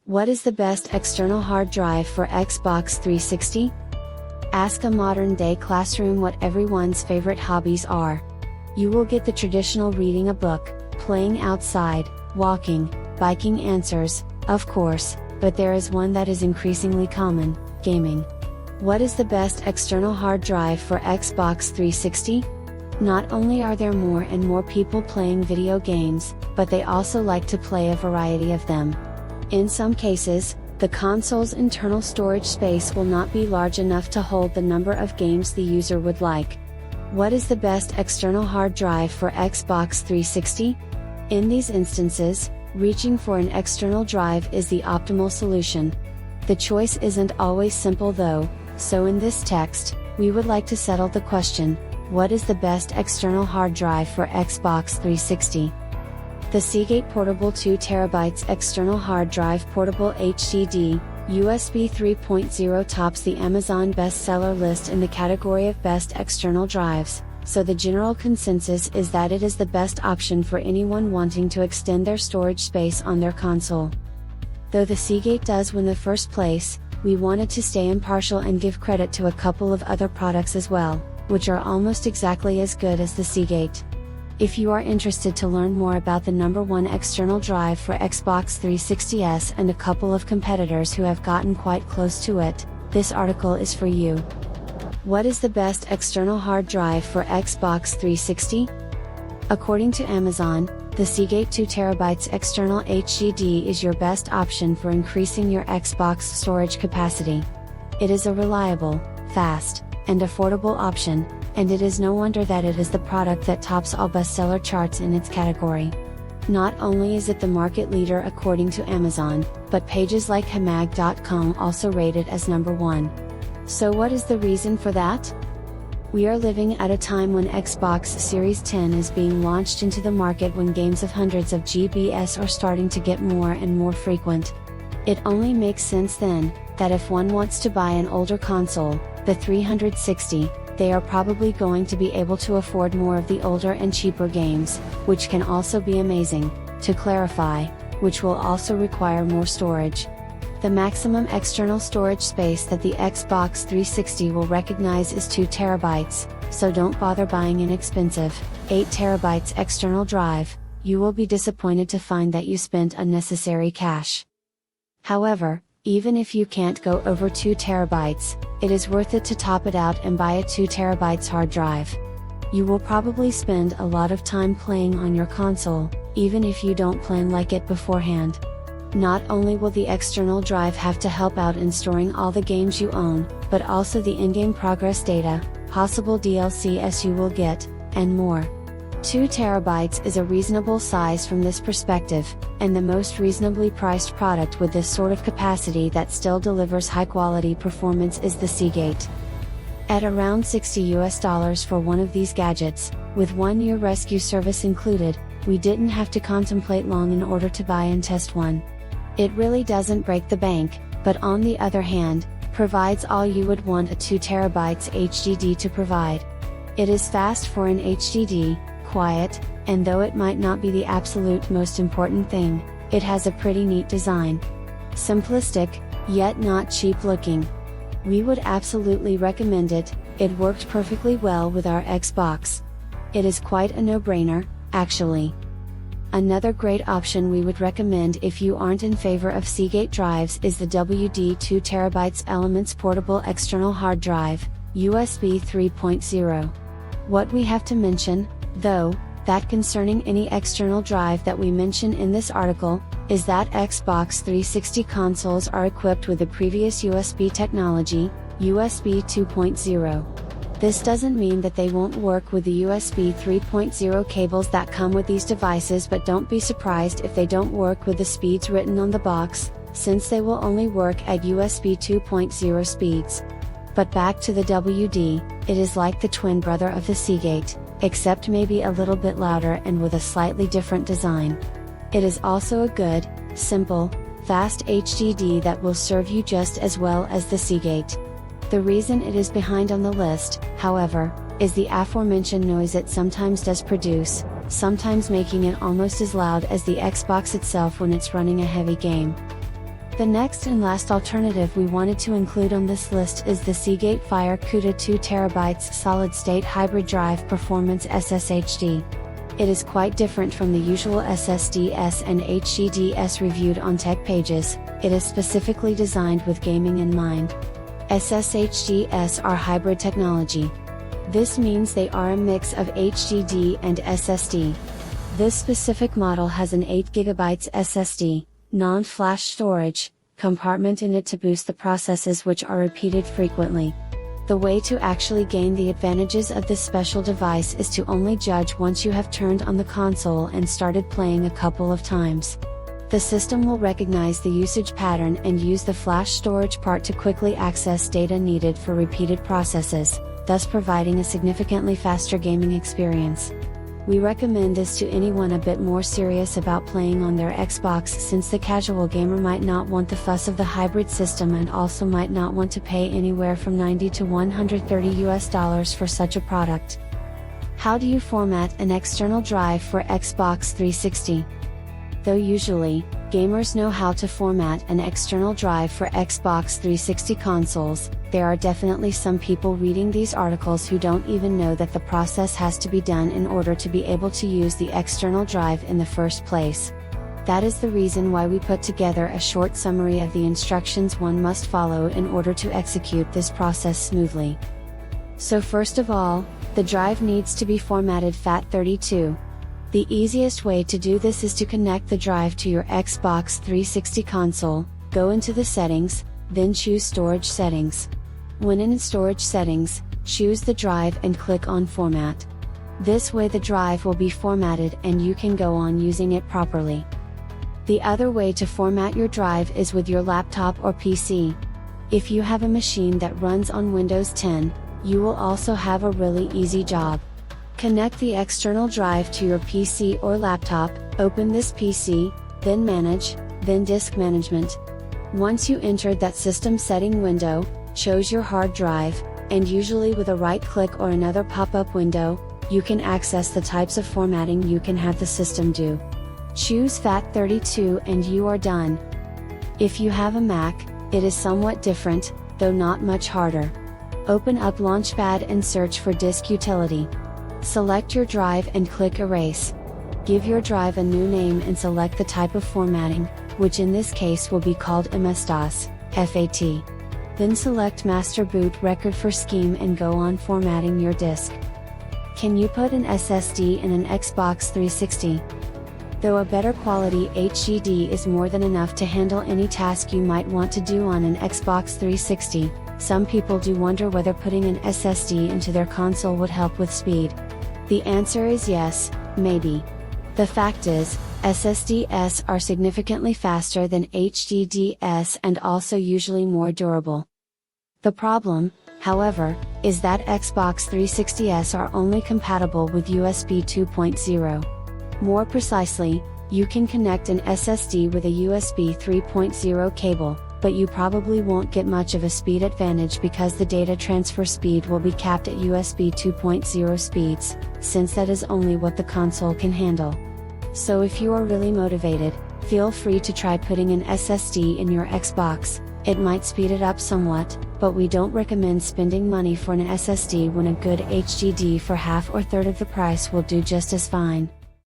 What is the best external hard drive for Xbox 360? Ask a modern-day classroom what everyone's favorite hobbies are. You will get the traditional reading a book, playing outside, walking, biking answers, of course, but there is one that is increasingly common: gaming. What is the best external hard drive for Xbox 360? Not only are there more and more people playing video games, but they also like to play a variety of them. In some cases, the console's internal storage space will not be large enough to hold the number of games the user would like. What is the best external hard drive for Xbox 360? In these instances, reaching for an external drive is the optimal solution. The choice isn't always simple though, so in this text, we would like to settle the question: what is the best external hard drive for Xbox 360? The Seagate Portable 2TB External Hard Drive Portable HDD, USB 3.0 tops the Amazon bestseller list in the category of best external drives, so the general consensus is that it is the best option for anyone wanting to extend their storage space on their console. Though the Seagate does win the first place, we wanted to stay impartial and give credit to a couple of other products as well, which are almost exactly as good as the Seagate. If you are interested to learn more about the number one external drive for Xbox 360s and a couple of competitors who have gotten quite close to it, this article is for you. What is the best external hard drive for Xbox 360? According to Amazon, the Seagate 2TB external HDD is your best option for increasing your Xbox storage capacity. It is a reliable, fast, and affordable option, and it is no wonder that it is the product that tops all bestseller charts in its category. Not only is it the market leader according to Amazon, but pages like HMAG.com also rate it as number one. So what is the reason for that? We are living at a time when Xbox Series X is being launched into the market, when games of hundreds of GBs are starting to get more and more frequent. It only makes sense then, that if one wants to buy an older console, the 360, they are probably going to be able to afford more of the older and cheaper games, which can also be amazing, to clarify, which will also require more storage. The maximum external storage space that the Xbox 360 will recognize is 2 TB, so don't bother buying an expensive 8 TB external drive. You will be disappointed to find that you spent unnecessary cash. However, even if you can't go over 2 TB, it is worth it to top it out and buy a 2 TB hard drive. You will probably spend a lot of time playing on your console, even if you don't plan like it beforehand. Not only will the external drive have to help out in storing all the games you own, but also the in-game progress data, possible DLCs you will get, and more. 2 TB is a reasonable size from this perspective, and the most reasonably priced product with this sort of capacity that still delivers high-quality performance is the Seagate. At around $60 for one of these gadgets, with 1-year rescue service included, we didn't have to contemplate long in order to buy and test one. It really doesn't break the bank, but on the other hand, provides all you would want a 2 TB HDD to provide. It is fast for an HDD, quiet, and though it might not be the absolute most important thing, it has a pretty neat design. Simplistic, yet not cheap looking. We would absolutely recommend it. It worked perfectly well with our Xbox. It is quite a no-brainer, actually. Another great option we would recommend if you aren't in favor of Seagate drives is the WD 2 TB Elements Portable External Hard Drive, USB 3.0. What we have to mention, though, that concerning any external drive that we mention in this article, is that Xbox 360 consoles are equipped with the previous USB technology, USB 2.0. This doesn't mean that they won't work with the USB 3.0 cables that come with these devices, but don't be surprised if they don't work with the speeds written on the box, since they will only work at USB 2.0 speeds. But back to the WD, it is like the twin brother of the Seagate, except maybe a little bit louder and with a slightly different design. It is also a good, simple, fast HDD that will serve you just as well as the Seagate. The reason it is behind on the list, however, is the aforementioned noise it sometimes does produce, sometimes making it almost as loud as the Xbox itself when it's running a heavy game. The next and last alternative we wanted to include on this list is the Seagate Fire CUDA 2TB solid-state hybrid drive performance SSHD. It is quite different from the usual SSDs and HDDs reviewed on tech pages. It is specifically designed with gaming in mind. SSHDs are hybrid technology. This means they are a mix of HDD and SSD. This specific model has an 8GB SSD, non-flash storage, compartment in it to boost the processes which are repeated frequently. The way to actually gain the advantages of this special device is to only judge once you have turned on the console and started playing a couple of times. The system will recognize the usage pattern and use the flash storage part to quickly access data needed for repeated processes, thus providing a significantly faster gaming experience. We recommend this to anyone a bit more serious about playing on their Xbox, since the casual gamer might not want the fuss of the hybrid system and also might not want to pay anywhere from $90 to $130 for such a product. How do you format an external drive for Xbox 360? Though usually, gamers know how to format an external drive for Xbox 360 consoles, there are definitely some people reading these articles who don't even know that the process has to be done in order to be able to use the external drive in the first place. That is the reason why we put together a short summary of the instructions one must follow in order to execute this process smoothly. So first of all, the drive needs to be formatted FAT32. The easiest way to do this is to connect the drive to your Xbox 360 console, go into the settings, then choose Storage Settings. When in Storage Settings, choose the drive and click on Format. This way the drive will be formatted and you can go on using it properly. The other way to format your drive is with your laptop or PC. If you have a machine that runs on Windows 10, you will also have a really easy job. Connect the external drive to your PC or laptop, open this PC, then Manage, then Disk Management. Once you entered that system setting window, choose your hard drive, and usually with a right click or another pop-up window, you can access the types of formatting you can have the system do. Choose FAT32 and you are done. If you have a Mac, it is somewhat different, though not much harder. Open up Launchpad and search for Disk Utility. Select your drive and click Erase. Give your drive a new name and select the type of formatting, which in this case will be called MS-DOS, FAT. Then select Master Boot Record for Scheme and go on formatting your disk. Can you put an SSD in an Xbox 360? Though a better quality HDD is more than enough to handle any task you might want to do on an Xbox 360, some people do wonder whether putting an SSD into their console would help with speed. The answer is yes, maybe. The fact is, SSDs are significantly faster than HDDs and also usually more durable. The problem, however, is that Xbox 360s are only compatible with USB 2.0. More precisely, you can connect an SSD with a USB 3.0 cable, but you probably won't get much of a speed advantage because the data transfer speed will be capped at USB 2.0 speeds, since that is only what the console can handle. So if you are really motivated, feel free to try putting an SSD in your Xbox. It might speed it up somewhat, but we don't recommend spending money for an SSD when a good HDD for half or third of the price will do just as fine.